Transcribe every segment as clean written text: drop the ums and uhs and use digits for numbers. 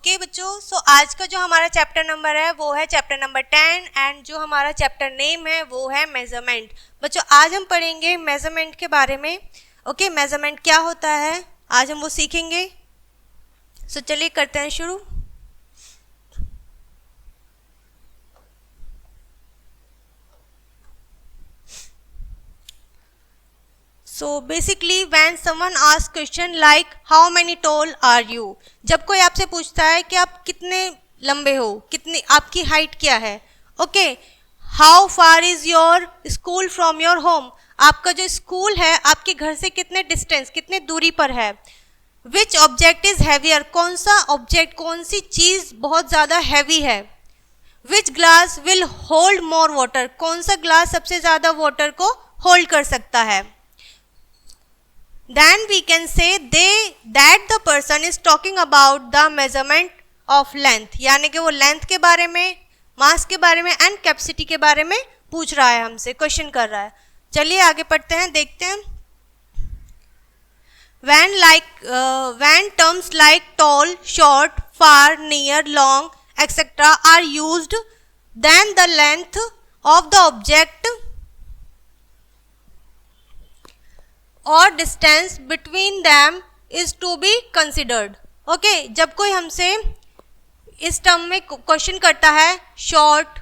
Okay बच्चों, सो आज का जो हमारा चैप्टर नंबर है वो है चैप्टर नंबर 10 एंड जो हमारा चैप्टर नेम है वो है मेजरमेंट। बच्चों आज हम पढ़ेंगे मेजरमेंट के बारे में। ओके, मेजरमेंट क्या होता है आज हम वो सीखेंगे। सो चलिए करते हैं शुरू। So basically when someone asks question like how many tall are you, जब कोई आपसे पूछता है कि आप कितने लंबे हो, कितनी आपकी हाइट क्या है। Okay, how far is your school from your home, आपका जो स्कूल है आपके घर से कितने डिस्टेंस कितने दूरी पर है। Which object is heavier, कौन सा ऑब्जेक्ट कौन सी चीज बहुत ज़्यादा हैवी है। Which glass will hold more water, कौन सा ग्लास सबसे ज़्यादा वाटर को होल्ड कर सकता है। Then we can say that the person is talking about the measurement of length, यानी कि वो लेंथ के बारे में, मास के बारे में एंड कैपेसिटी के बारे में पूछ रहा है, हमसे क्वेश्चन कर रहा है। चलिए आगे पढ़ते हैं, देखते हैं। When terms like tall, short, far, near, long, etc. are used, then the length of the object और distance between them is to be considered. Okay, जब कोई हमसे इस टर्म में क्वेश्चन करता है short,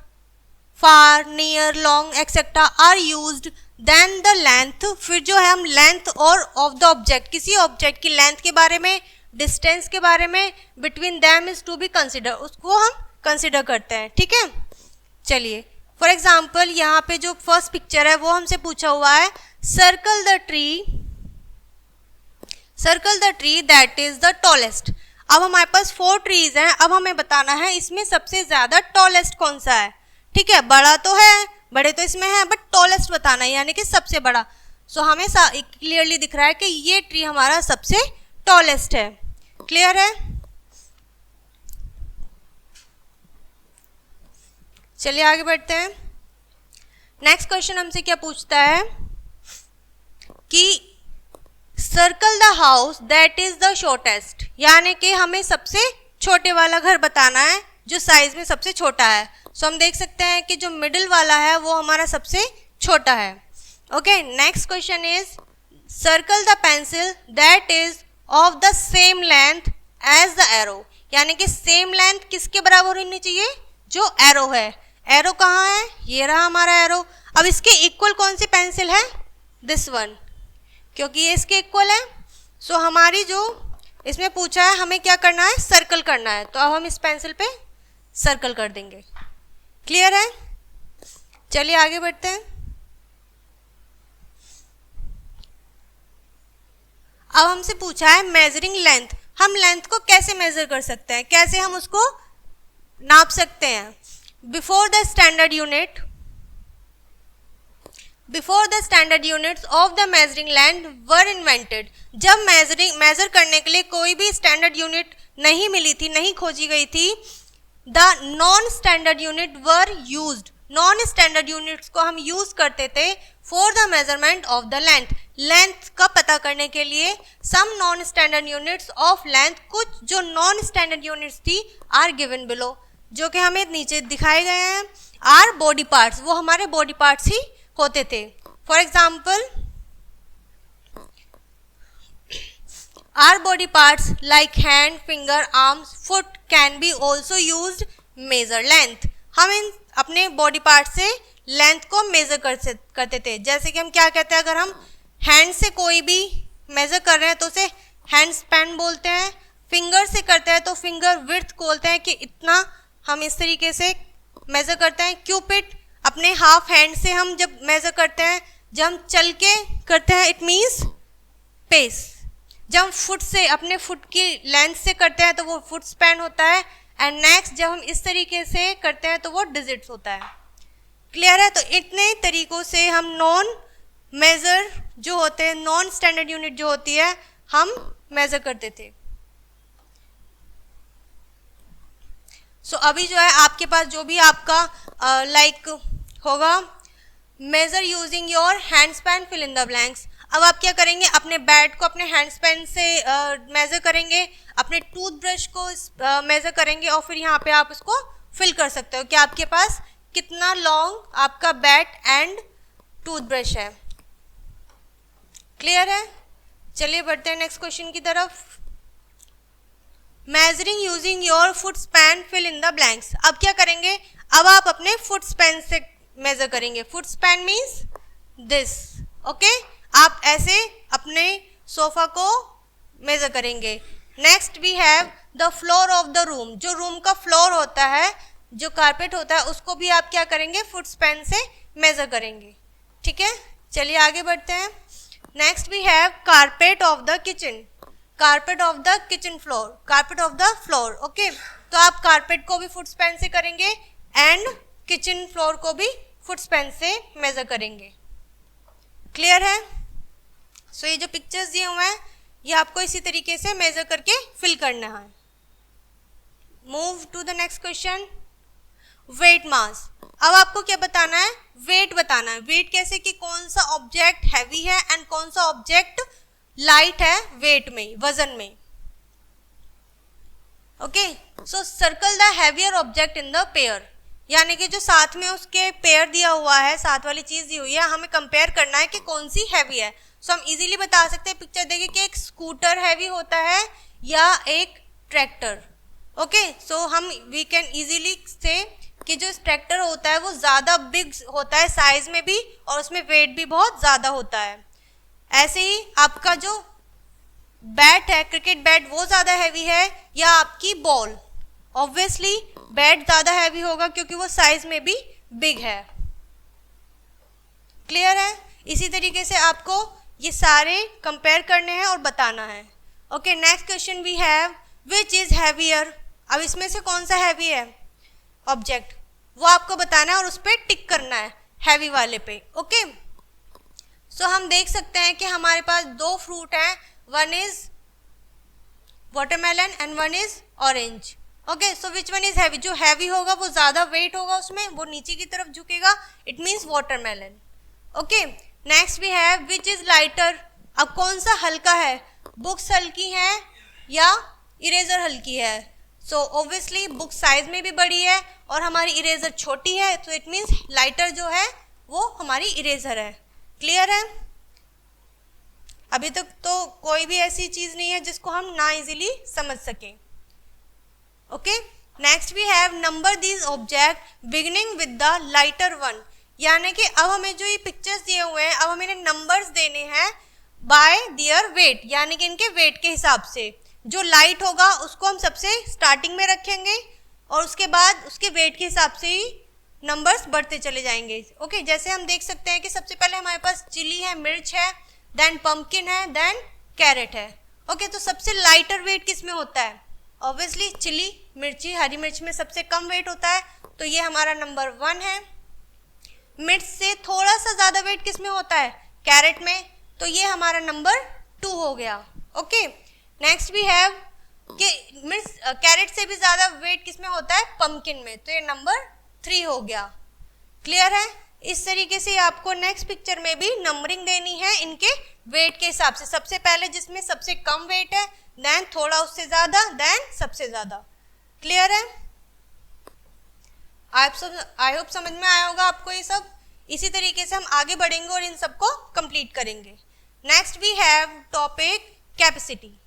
far, near, long etcetera are used, then the length, फिर जो है हम लेंथ और ऑफ द ऑब्जेक्ट, किसी ऑब्जेक्ट की लेंथ के बारे में, डिस्टेंस के बारे में, between them is to be consider, उसको हम कंसिडर करते हैं। ठीक है, चलिए फॉर एग्जाम्पल यहाँ पे जो फर्स्ट पिक्चर है वो हमसे पूछा हुआ है circle the tree that is the tallest. अब हमारे पास 4 ट्रीज हैं, अब हमें बताना है इसमें सबसे ज्यादा टॉलेस्ट कौन सा है। ठीक है, बड़ा तो है, बड़े तो इसमें है, बट टॉलेस्ट बताना है यानी कि सबसे बड़ा। सो हमें क्लियरली दिख रहा है कि ये ट्री हमारा सबसे टॉलेस्ट है। क्लियर है, चलिए आगे बढ़ते हैं। नेक्स्ट क्वेश्चन हमसे क्या पूछता है कि circle the house that is the shortest, यानी कि हमें सबसे छोटे वाला घर बताना है जो साइज में सबसे छोटा है। सो हम देख सकते हैं कि जो मिडिल वाला है वो हमारा सबसे छोटा है। Okay, next question is circle the pencil that is of the same length as the arrow, यानी कि सेम लेंथ किसके बराबर होनी चाहिए, जो एरो है। एरो कहाँ है, ये रहा हमारा एरो। अब इसके इक्वल कौन सी पेंसिल है, दिस वन, क्योंकि ये इसके इक्वल है। सो हमारी जो इसमें पूछा है हमें क्या करना है, सर्कल करना है, तो अब हम इस पेंसिल पे सर्कल कर देंगे। क्लियर है, चलिए आगे बढ़ते हैं। अब हमसे पूछा है मेजरिंग लेंथ, हम लेंथ को कैसे मेजर कर सकते हैं, कैसे हम उसको नाप सकते हैं। Before the standard units of the measuring length were invented, जब मेजर करने के लिए कोई भी स्टैंडर्ड यूनिट नहीं मिली थी, नहीं खोजी गई थी, the non standard unit were used, non standard units को हम यूज करते थे for the measurement of the length का पता करने के लिए। Some non standard units of length, कुछ जो नॉन स्टैंडर्ड यूनिट्स थी आर गिवन बिलो, जो कि हमें नीचे दिखाए गए हैं। आर बॉडी पार्ट्स, वो हमारे बॉडी पार्ट्स ही होते थे। For example our body parts like hand, finger, arms, foot can be also used major length, हम इन अपने बॉडी पार्ट से लेंथ को मेजर करते थे। जैसे कि हम क्या कहते हैं, अगर हम हैंड से कोई भी मेजर कर रहे हैं तो उसे हैंड स्पैन बोलते हैं, फिंगर से करते हैं तो फिंगर विड्थ बोलते हैं कि इतना हम इस तरीके से मेजर करते हैं। क्यूपिड अपने हाफ हैंड से हम जब मेजर करते हैं, जब हम चल के करते हैं इट मीन्स पेस, जब हम फुट से अपने फुट की लेंथ से करते हैं तो वो फुट स्पैन होता है, एंड नेक्स्ट जब हम इस तरीके से करते हैं तो वो डिजिट्स होता है। क्लियर है, तो इतने तरीकों से हम नॉन मेजर जो होते हैं, नॉन स्टैंडर्ड यूनिट जो होती है, हम मेजर करते थे। सो अभी जो है आपके पास जो भी आपका लाइक होगा, measure using your hand span, fill in the blanks. अब आप क्या करेंगे, अपने बैट को अपने हैंड स्पेन से मेजर करेंगे, अपने टूथब्रश को मेजर करेंगे और फिर यहाँ पे आप उसको फिल कर सकते हो कि आपके पास कितना लॉन्ग आपका बैट एंड टूथब्रश है। क्लियर है? चलिए बढ़ते हैं नेक्स्ट क्वेश्चन की तरफ। Measuring using your foot span, fill in the blanks. अब क्या करेंगे, अब आप अपने फुट स्पैन से मेजर करेंगे। Foot span means this, okay. आप ऐसे अपने सोफा को मेजर करेंगे। Next we have the floor of the room. जो रूम का फ्लोर होता है, जो कारपेट होता है, उसको भी आप क्या करेंगे, फुट स्पैन से मेजर करेंगे। ठीक है, चलिए आगे बढ़ते हैं। Next we have carpet of the kitchen, carpet of the kitchen floor, carpet of the floor, okay. तो आप कारपेट को भी फुट स्पैन से करेंगे एंड किचन फ्लोर को भी फुट स्पैन से मेजर करेंगे। क्लियर है? सो ये जो पिक्चर्स दिए हुए हैं ये आपको इसी तरीके से मेजर करके फिल करना है। Move to the next question, weight mass. अब आपको क्या बताना है, वेट बताना है। वेट कैसे कि कौन सा ऑब्जेक्ट हैवी है एंड कौन सा ऑब्जेक्ट लाइट है वेट में, वजन में। Okay, so circle the heavier object in the pair, यानी कि जो साथ में उसके पेयर दिया हुआ है, साथ वाली चीज दी हुई है, हमें कंपेयर करना है कि कौन सी हैवी है। सो हम इजीली बता सकते हैं, पिक्चर देखिए कि एक स्कूटर हैवी होता है या एक ट्रैक्टर। ओके, सो हम वी कैन इजीली से कि जो ट्रैक्टर होता है वो ज़्यादा बिग होता है साइज में भी और उसमें वेट भी बहुत ज़्यादा होता है। ऐसे ही आपका जो बैट है, क्रिकेट बैट, वो ज़्यादा हैवी है या आपकी बॉल, ऑब्वियसली बैट ज़्यादा हैवी होगा क्योंकि वो साइज में भी बिग है। क्लियर है? इसी तरीके से आपको ये सारे कंपेयर करने हैं और बताना है। Okay, next question we have which is heavier. अब इसमें से कौन सा हैवी है ऑब्जेक्ट, वो आपको बताना है और उस पर टिक करना है हैवी वाले पे। ओके, सो हम देख सकते हैं कि हमारे पास दो फ्रूट हैं, one is watermelon and one is orange. Okay, so which one is heavy, जो हैवी होगा वो ज़्यादा वेट होगा उसमें, वो नीचे की तरफ झुकेगा, it means watermelon. Okay, next we have which is lighter. अब कौन सा हल्का है, बुक्स हल्की हैं या इरेजर हल्की है। सो ऑब्वियसली बुक साइज में भी बड़ी है और हमारी इरेजर छोटी है, तो इट मीन्स लाइटर जो है वो हमारी इरेजर है। क्लियर है? अभी तक तो कोई भी ऐसी चीज नहीं है जिसको हम ना इजीली समझ सकें। Okay, next we have number these object beginning with the lighter one, यानी कि अब हमें जो ये पिक्चर्स दिए हुए हैं, अब हमें नंबर्स देने हैं बाय दियर वेट, यानी कि इनके वेट के हिसाब से। जो लाइट होगा उसको हम सबसे स्टार्टिंग में रखेंगे और उसके बाद उसके वेट के हिसाब से ही नंबर्स बढ़ते चले जाएंगे। ओके, जैसे हम देख सकते हैं कि सबसे पहले हमारे पास चिली है, मिर्च है, देन पंपकिन है, देन कैरेट है। ओके, तो सबसे लाइटर वेट किस में होता है, ऑब्वियसली चिली, मिर्ची, हरी मिर्च में सबसे कम वेट होता है, तो ये हमारा नंबर 1 है। मिर्च से थोड़ा सा ज़्यादा वेट किस में होता है, कैरेट में, तो ये हमारा नंबर 2 हो गया। ओके, नेक्स्ट वी हैव कि मिर्च कैरेट से भी ज़्यादा वेट किस में होता है, पंपकिन में, तो ये नंबर 3 हो गया। क्लियर है? इस तरीके से आपको नेक्स्ट पिक्चर में भी नंबरिंग देनी है इनके वेट के हिसाब से, सबसे पहले जिसमें सबसे कम वेट है, देन थोड़ा उससे ज़्यादा, देन सबसे ज़्यादा। क्लियर है? आई होप समझ में आया होगा आपको ये सब। इसी तरीके से हम आगे बढ़ेंगे और इन सबको कंप्लीट करेंगे। Next we have topic capacity,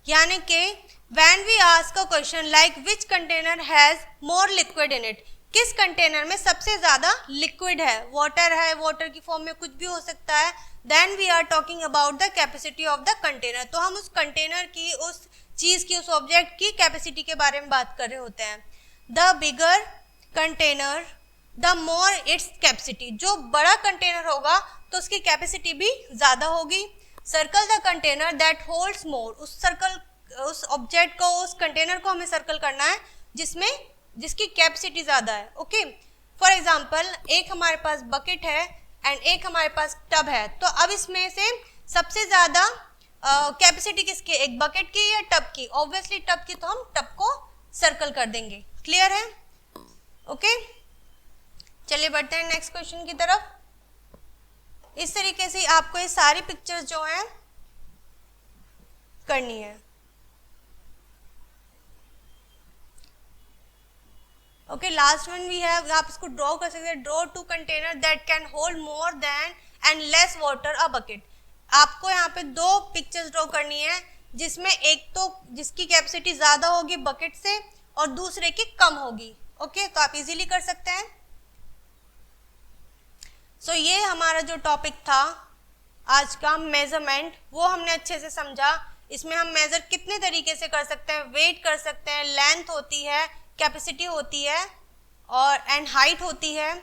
यानी कि when we ask a question like which container has more liquid in it, किस कंटेनर में सबसे ज़्यादा लिक्विड है, वाटर है, वाटर की फॉर्म में कुछ भी हो सकता है, then we are talking about the capacity of the container. तो हम उस कंटेनर की, उस चीज़ की, उस ऑब्जेक्ट की कैपेसिटी के बारे में बात कर रहे होते हैं। The bigger container the more its capacity, जो बड़ा कंटेनर होगा तो उसकी कैपेसिटी भी ज़्यादा होगी। Circle the container that holds मोर, उस ऑब्जेक्ट को, उस कंटेनर को हमें सर्कल करना है जिसकी कैपेसिटी ज़्यादा है। ओके, फॉर एग्जाम्पल एक हमारे पास बकेट है एंड एक हमारे पास टब है, तो अब इसमें से सबसे ज़्यादा कैपेसिटी किसकी, एक बकेट की या टब की, ऑब्वियसली टब की, तो हम टब को सर्कल कर देंगे। क्लियर है? ओके, चलिए बढ़ते हैं नेक्स्ट क्वेश्चन की तरफ। इस तरीके से आपको ये सारी पिक्चर्स जो हैं करनी है। Okay, last one we have, आप इसको ड्रॉ कर सकते हैं, draw two container that can hold more than and less water a bucket. आपको यहाँ पे दो पिक्चर्स ड्रॉ करनी है, जिसमें एक तो जिसकी कैपेसिटी ज़्यादा होगी बकेट से और दूसरे की कम होगी। ओके, तो आप इजीली कर सकते हैं। सो ये हमारा जो टॉपिक था आज का मेजरमेंट, वो हमने अच्छे से समझा। इसमें हम मेजर कितने तरीके से कर सकते हैं, वेट कर सकते हैं, लेंथ होती है, कैपेसिटी होती है और एंड हाइट होती है।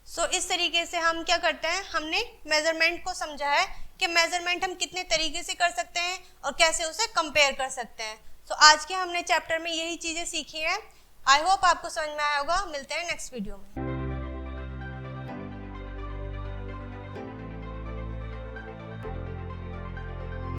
सो इस तरीके से हम क्या करते हैं, हमने मेजरमेंट को समझा है कि मेजरमेंट हम कितने तरीके से कर सकते हैं और कैसे उसे कंपेयर कर सकते हैं। सो आज के हमने चैप्टर में यही चीज़ें सीखी हैं। आई होप आपको समझ में आया होगा। मिलते हैं नेक्स्ट वीडियो में।